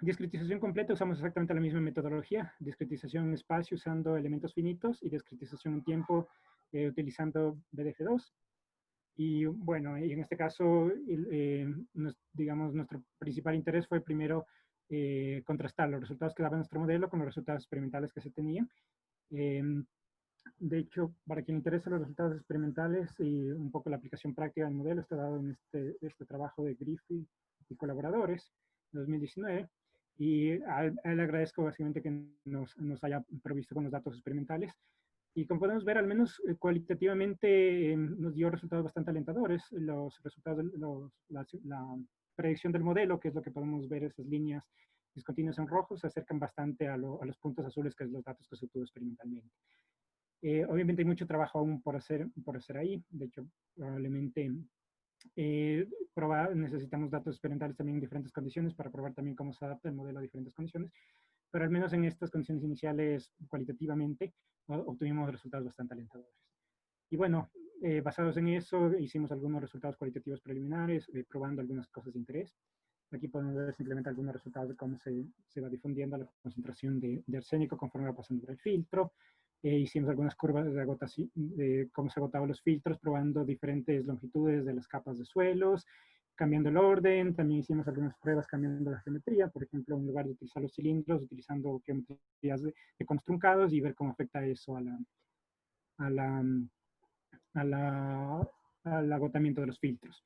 discretización completa usamos exactamente la misma metodología, discretización en espacio usando elementos finitos y discretización en tiempo utilizando BDF2. Y bueno, en este caso, digamos, nuestro principal interés fue primero contrastar los resultados que daba nuestro modelo con los resultados experimentales que se tenían. De hecho, para quien le interesa los resultados experimentales y un poco la aplicación práctica del modelo, está dado en este trabajo de Griffith y colaboradores, en 2019. Y a él le agradezco básicamente que nos haya provisto con los datos experimentales. Y como podemos ver, al menos cualitativamente nos dio resultados bastante alentadores. Los resultados, la predicción del modelo, que es lo que podemos ver, esas líneas discontinuas en rojo, se acercan bastante a los puntos azules, que es los datos que se obtuvo experimentalmente. Obviamente hay mucho trabajo aún por hacer ahí. De hecho, probablemente necesitamos datos experimentales también en diferentes condiciones para probar también cómo se adapta el modelo a diferentes condiciones, pero al menos en estas condiciones iniciales, cualitativamente, obtuvimos resultados bastante alentadores. Y bueno, basados en eso, hicimos algunos resultados cualitativos preliminares, probando algunas cosas de interés. Aquí podemos ver simplemente algunos resultados de cómo se va difundiendo la concentración de arsénico conforme va pasando por el filtro. Hicimos algunas curvas de cómo se agotaban los filtros, probando diferentes longitudes de las capas de suelos, cambiando el orden. También hicimos algunas pruebas cambiando la geometría, por ejemplo, en lugar de utilizar los cilindros, utilizando geometrías de conos truncados y ver cómo afecta eso al agotamiento de los filtros.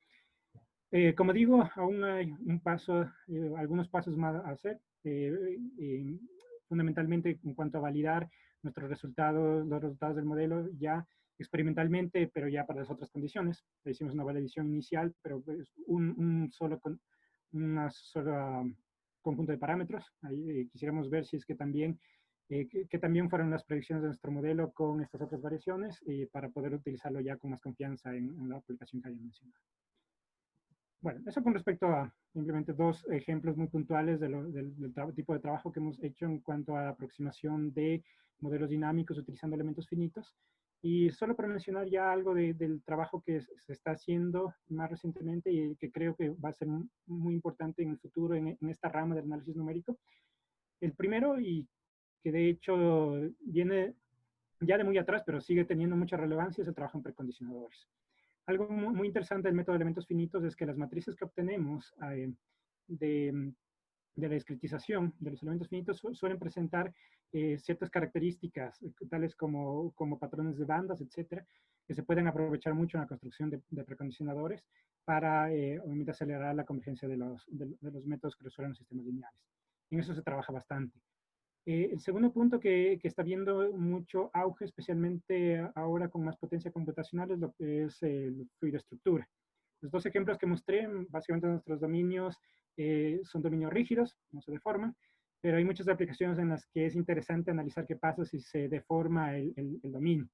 Como digo, aún hay algunos pasos más a hacer, fundamentalmente en cuanto a validar nuestros resultados, los resultados del modelo ya experimentalmente, pero ya para las otras condiciones. Hicimos una validación inicial, pero es una sola conjunto de parámetros. Ahí quisiéramos ver si es que también que también fueron las predicciones de nuestro modelo con estas otras variaciones para poder utilizarlo ya con más confianza en la aplicación que haya mencionado. Bueno, eso con respecto a simplemente dos ejemplos muy puntuales del tipo de trabajo que hemos hecho en cuanto a la aproximación de modelos dinámicos utilizando elementos finitos. Y solo para mencionar ya algo del trabajo que se está haciendo más recientemente y que creo que va a ser muy importante en el futuro en esta rama del análisis numérico. El primero, y que de hecho viene ya de muy atrás, pero sigue teniendo mucha relevancia, es el trabajo en precondicionadores. Algo muy interesante del método de elementos finitos es que las matrices que obtenemos de la discretización de los elementos finitos suelen presentar ciertas características, tales como patrones de bandas, etcétera, que se pueden aprovechar mucho en la construcción de precondicionadores para obviamente acelerar la convergencia de los métodos que resuelven los sistemas lineales. En eso se trabaja bastante. El segundo punto que está viendo mucho auge, especialmente ahora con más potencia computacional, es lo que es el fluido estructura. Los dos ejemplos que mostré, básicamente nuestros dominios son dominios rígidos, no se deforman, pero hay muchas aplicaciones en las que es interesante analizar qué pasa si se deforma el dominio.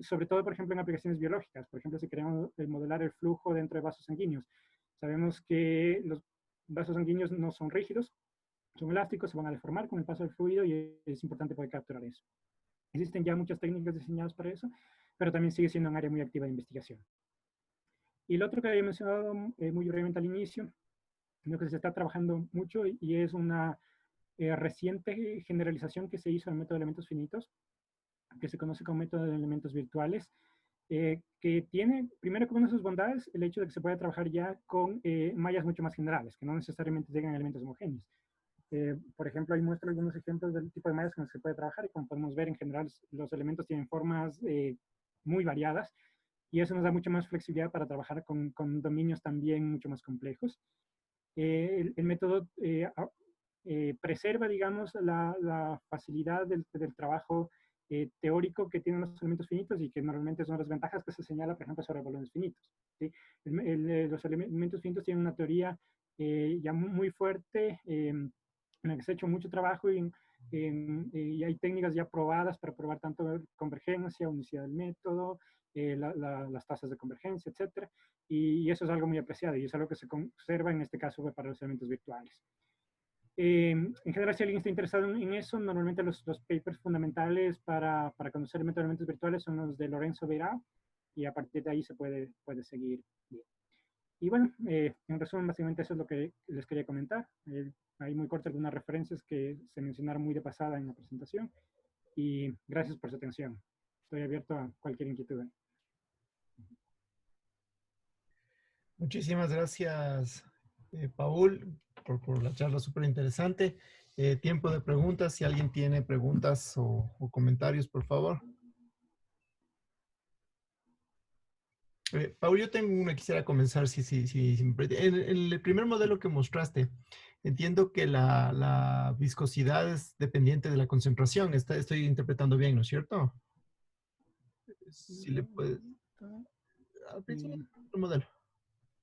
Sobre todo, por ejemplo, en aplicaciones biológicas. Por ejemplo, si queremos modelar el flujo dentro de vasos sanguíneos. Sabemos que los vasos sanguíneos no son rígidos, son elásticos, se van a deformar con el paso del fluido y es importante poder capturar eso. Existen ya muchas técnicas diseñadas para eso, pero también sigue siendo un área muy activa de investigación. Y lo otro que había mencionado muy brevemente al inicio, en lo que se está trabajando mucho y es una reciente generalización que se hizo del método de elementos finitos, que se conoce como método de elementos virtuales, que tiene, primero como una de sus bondades, el hecho de que se puede trabajar ya con mallas mucho más generales, que no necesariamente tengan elementos homogéneos. Por ejemplo, ahí muestro algunos ejemplos del tipo de mallas con los que se puede trabajar y como podemos ver, en general, los elementos tienen formas muy variadas y eso nos da mucha más flexibilidad para trabajar con dominios también mucho más complejos. El método preserva, digamos, la facilidad del trabajo teórico que tienen los elementos finitos y que normalmente son las ventajas que se señala, por ejemplo, sobre volúmenes finitos. ¿Sí? Los elementos finitos tienen una teoría ya muy fuerte, en la que se ha hecho mucho trabajo y hay técnicas ya probadas para probar tanto convergencia, unicidad del método, las tasas de convergencia, etcétera. Y eso es algo muy apreciado y es algo que se conserva en este caso para los elementos virtuales. En general, si alguien está interesado en eso, normalmente los papers fundamentales para conocer el método de elementos virtuales son los de Lorenzo Beirao y a partir de ahí se puede seguir bien. Y bueno, en resumen, básicamente eso es lo que les quería comentar. Hay muy cortas algunas referencias que se mencionaron muy de pasada en la presentación. Y gracias por su atención. Estoy abierto a cualquier inquietud. Muchísimas gracias, Paul, por la charla súper interesante. Tiempo de preguntas. Si alguien tiene preguntas o comentarios, por favor. Paul, yo tengo una, quisiera comenzar. En el primer modelo que mostraste, entiendo que la viscosidad es dependiente de la concentración. Estoy interpretando bien, ¿no es cierto? Si le puedes... Al principio del modelo.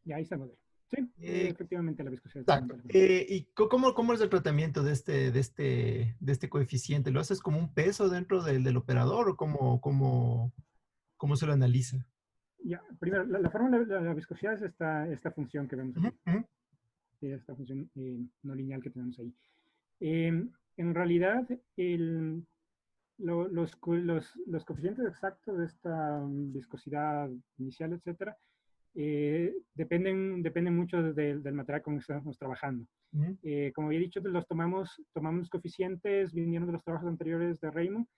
Ya, ahí está el modelo. Sí, efectivamente la viscosidad. Exacto. ¿Y cómo es el tratamiento de este coeficiente? ¿Lo haces como un peso dentro del operador o cómo se lo analiza? Ya, primero, la fórmula de la viscosidad es esta función que vemos aquí, esta función no lineal que tenemos ahí. En realidad, los coeficientes exactos de esta viscosidad inicial, etcétera, dependen mucho del material con el que estamos trabajando. Como había dicho, tomamos coeficientes, vinieron de los trabajos anteriores de Raymond,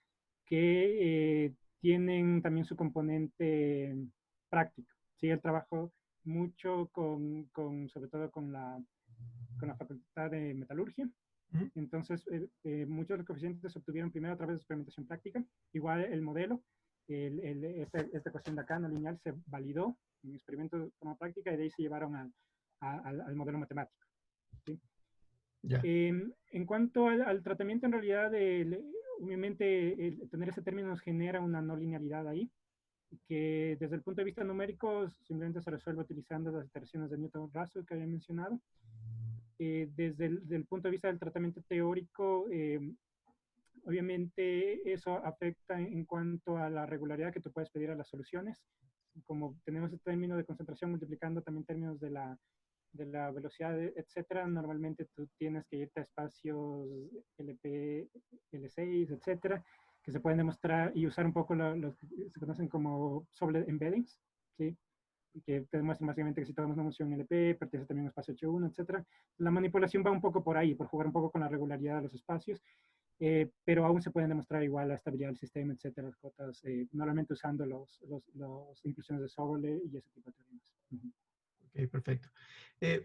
que tienen también su componente práctico. Sí, el trabajo mucho sobre todo con la facultad de metalurgia. Entonces, muchos de los coeficientes se obtuvieron primero a través de experimentación práctica. Igual el modelo, esta cuestión de acá, no lineal, se validó en experimentos de forma práctica y de ahí se llevaron al modelo matemático. ¿Sí? Yeah. En cuanto al tratamiento, en realidad, obviamente, tener ese término nos genera una no linealidad ahí, que desde el punto de vista numérico simplemente se resuelve utilizando las iteraciones de Newton-Raphel que había mencionado. Desde el punto de vista del tratamiento teórico, obviamente eso afecta en cuanto a la regularidad que tú puedes pedir a las soluciones. Como tenemos el término de concentración multiplicando también términos de la velocidad, etcétera, normalmente tú tienes que irte a espacios LP, L6, etcétera, que se pueden demostrar y usar un poco los que se conocen como solid embeddings, ¿sí? Que te demuestran básicamente que si tomamos una función LP, pertenece también a un espacio H1, etcétera. La manipulación va un poco por ahí, por jugar un poco con la regularidad de los espacios, pero aún se pueden demostrar igual la estabilidad del sistema, etcétera, las cotas, normalmente usando las inclusiones de Sobolev y ese tipo de teoremas. Ok, perfecto.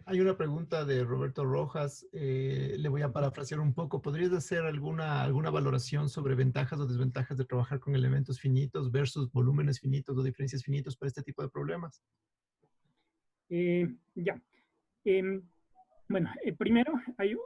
Hay una pregunta de Roberto Rojas. Le voy a parafrasear un poco. ¿Podrías hacer alguna valoración sobre ventajas o desventajas de trabajar con elementos finitos versus volúmenes finitos o diferencias finitos para este tipo de problemas? Ya. Bueno, primero, hay,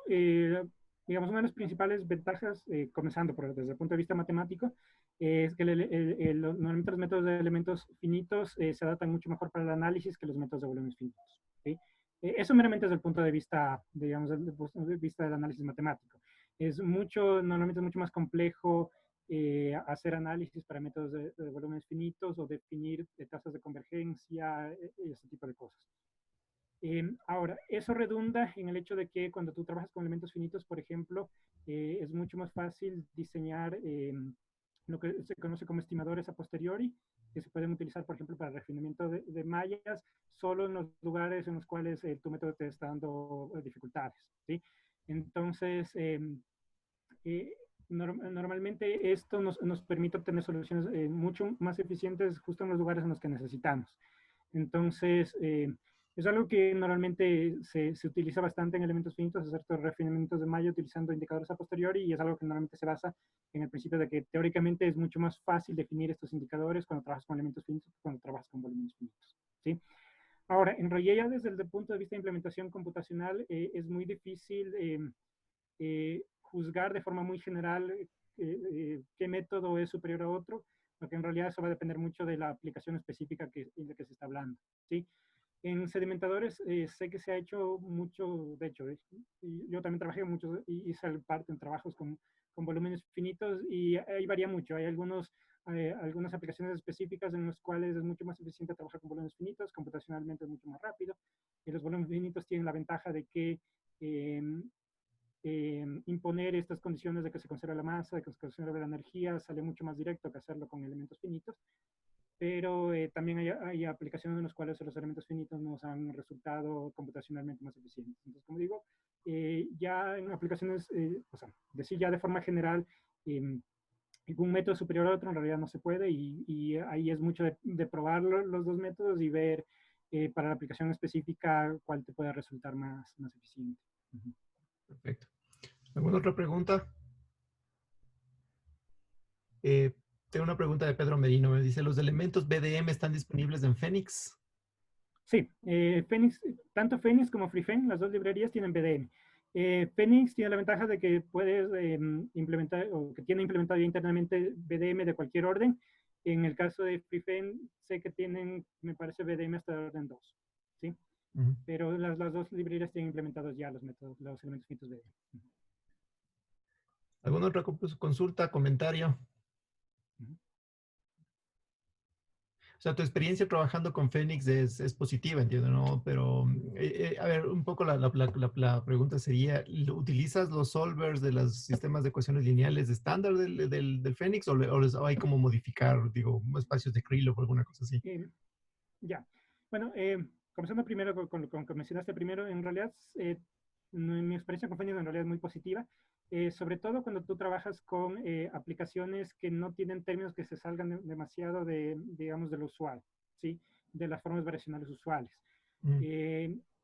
digamos, una de las principales ventajas, comenzando desde el punto de vista matemático, es que normalmente los métodos de elementos finitos se adaptan mucho mejor para el análisis que los métodos de volúmenes finitos. ¿Sí? Eso meramente desde el punto de vista, digamos, desde el punto de vista del análisis matemático. Normalmente es mucho más complejo hacer análisis para métodos de volúmenes finitos o definir tasas de convergencia y ese tipo de cosas. Ahora, eso redunda en el hecho de que cuando tú trabajas con elementos finitos, por ejemplo, es mucho más fácil diseñar lo que se conoce como estimadores a posteriori, que se pueden utilizar, por ejemplo, para refinamiento de mallas, solo en los lugares en los cuales tu método te está dando dificultades, ¿sí? Entonces, normalmente esto nos permite obtener soluciones mucho más eficientes justo en los lugares en los que necesitamos. Entonces, es algo que normalmente se utiliza bastante en elementos finitos, hacer estos refinamientos de malla utilizando indicadores a posteriori, y es algo que normalmente se basa en el principio de que teóricamente es mucho más fácil definir estos indicadores cuando trabajas con elementos finitos que cuando trabajas con volúmenes finitos, ¿sí? Ahora, en realidad ya desde el punto de vista de implementación computacional es muy difícil juzgar de forma muy general qué método es superior a otro, porque en realidad eso va a depender mucho de la aplicación específica de la que se está hablando, ¿sí? En sedimentadores sé que se ha hecho mucho, de hecho, yo también trabajé mucho y hice parte en trabajos con volúmenes finitos y ahí varía mucho. Hay algunas aplicaciones específicas en las cuales es mucho más eficiente trabajar con volúmenes finitos, computacionalmente es mucho más rápido. Y los volúmenes finitos tienen la ventaja de que imponer estas condiciones de que se conserve la masa, de que se conserve la energía, sale mucho más directo que hacerlo con elementos finitos. Pero también hay aplicaciones en las cuales los elementos finitos nos han resultado computacionalmente más eficientes. Entonces, como digo, ya en aplicaciones, o sea, decir ya de forma general, un método superior a otro en realidad no se puede, y ahí es mucho de probar los dos métodos y ver para la aplicación específica cuál te puede resultar más eficiente. Perfecto. ¿Alguna otra pregunta? Tengo una pregunta de Pedro Merino. Me dice, ¿los elementos BDM están disponibles en Phoenix? Sí, Phoenix, tanto Phoenix como FreeFen, las dos librerías tienen BDM. Phoenix tiene la ventaja de que puedes implementar, o que tiene implementado ya internamente BDM de cualquier orden. En el caso de FreeFen, sé que tienen, me parece, BDM hasta el orden 2, ¿sí? Pero las dos librerías tienen implementados ya los elementos finitos BDM. ¿Alguna otra consulta, comentario? O sea, tu experiencia trabajando con Fénix es positiva, entiendo, ¿no? Pero, a ver, un poco la pregunta sería, ¿utilizas los solvers de los sistemas de ecuaciones lineales estándar del Fénix o hay como modificar, digo, espacios de Krylov o alguna cosa así? Ya. Bueno, comenzando primero con lo que mencionaste primero, en realidad mi experiencia con Fénix en realidad es muy positiva, sobre todo cuando tú trabajas con aplicaciones que no tienen términos que se salgan demasiado digamos, de lo usual, ¿sí? De las formas variacionales usuales. Mm.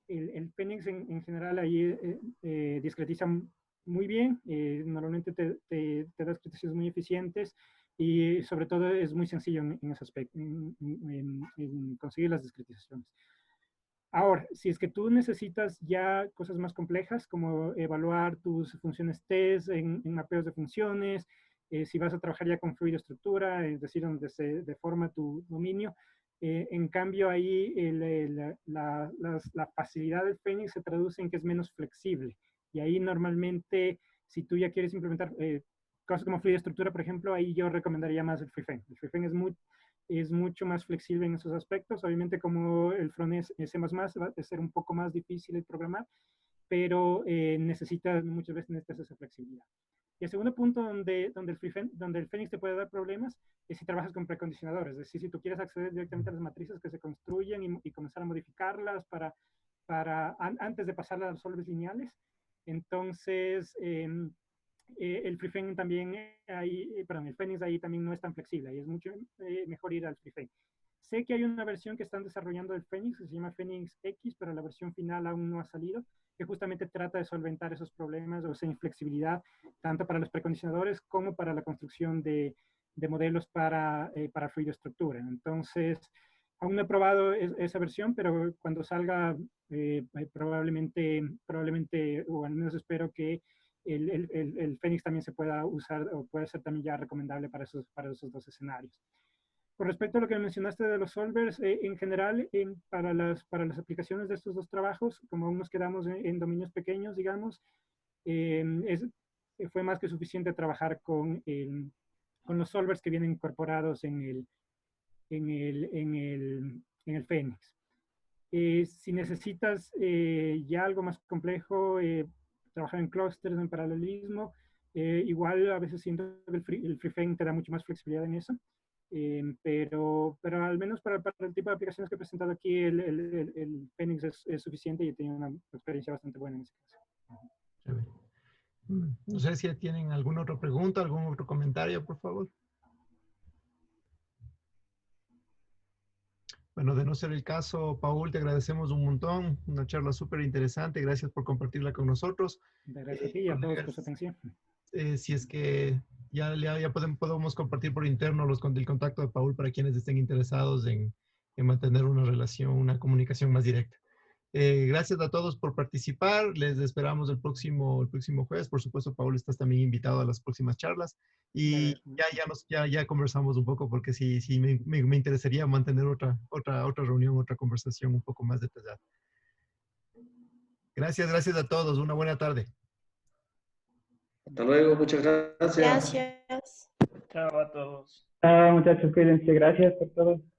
El Fénix en general ahí discretiza muy bien, normalmente te da discretizaciones muy eficientes y sobre todo es muy sencillo en ese aspecto, en conseguir las discretizaciones. Ahora, si es que tú necesitas ya cosas más complejas, como evaluar tus funciones test en mapeos de funciones, si vas a trabajar ya con fluido estructura, es decir, donde se deforma tu dominio, en cambio ahí la facilidad del Phoenix se traduce en que es menos flexible. Y ahí normalmente, si tú ya quieres implementar cosas como fluido estructura, por ejemplo, ahí yo recomendaría más el FreeFeng. El FreeFeng es mucho más flexible en esos aspectos. Obviamente, como el front es C++, va a ser un poco más difícil de programar, pero muchas veces necesitas esa flexibilidad. Y el segundo punto donde el Phoenix te puede dar problemas es si trabajas con precondicionadores. Es decir, si tú quieres acceder directamente a las matrices que se construyen y comenzar a modificarlas antes de pasarlas a los solvers lineales. Entonces, el FreeFeng también el Phoenix ahí también no es tan flexible y es mucho mejor ir al FreeFeng. Sé que hay una versión que están desarrollando del Phoenix que se llama Phoenix X, pero la versión final aún no ha salido, que justamente trata de solventar esos problemas o esa inflexibilidad, tanto para los precondicionadores como para la construcción de modelos para fluido estructura. Entonces, aún no he probado esa versión, pero cuando salga, probablemente, o al menos espero que el Phoenix también se pueda usar o puede ser también ya recomendable para esos dos escenarios. Con respecto a lo que mencionaste de los solvers, en general, para las aplicaciones de estos dos trabajos, como aún nos quedamos en dominios pequeños, digamos, fue más que suficiente trabajar con los solvers que vienen incorporados en el Phoenix. Si necesitas ya algo más complejo, trabajar en clústeres, en paralelismo, igual a veces siento que el FreeFeng te da mucho más flexibilidad en eso. Pero al menos para el tipo de aplicaciones que he presentado aquí, el Phoenix es suficiente y he tenido una experiencia bastante buena en ese caso. No sé si tienen alguna otra pregunta, algún otro comentario, por favor. Bueno, de no ser el caso, Paul, te agradecemos un montón, una charla súper interesante, gracias por compartirla con nosotros. Gracias a ti y a todos por su atención. Si es que ya podemos compartir por interno el contacto de Paul para quienes estén interesados en mantener una relación, una comunicación más directa. Gracias a todos por participar. Les esperamos el próximo jueves. Por supuesto, Paul, estás también invitado a las próximas charlas. Y ya conversamos un poco porque sí me interesaría mantener otra reunión, otra conversación un poco más detallada. Gracias a todos. Una buena tarde. Hasta luego, muchas gracias. Gracias. Chao a todos. Muchachos, cuídense. Gracias por todo.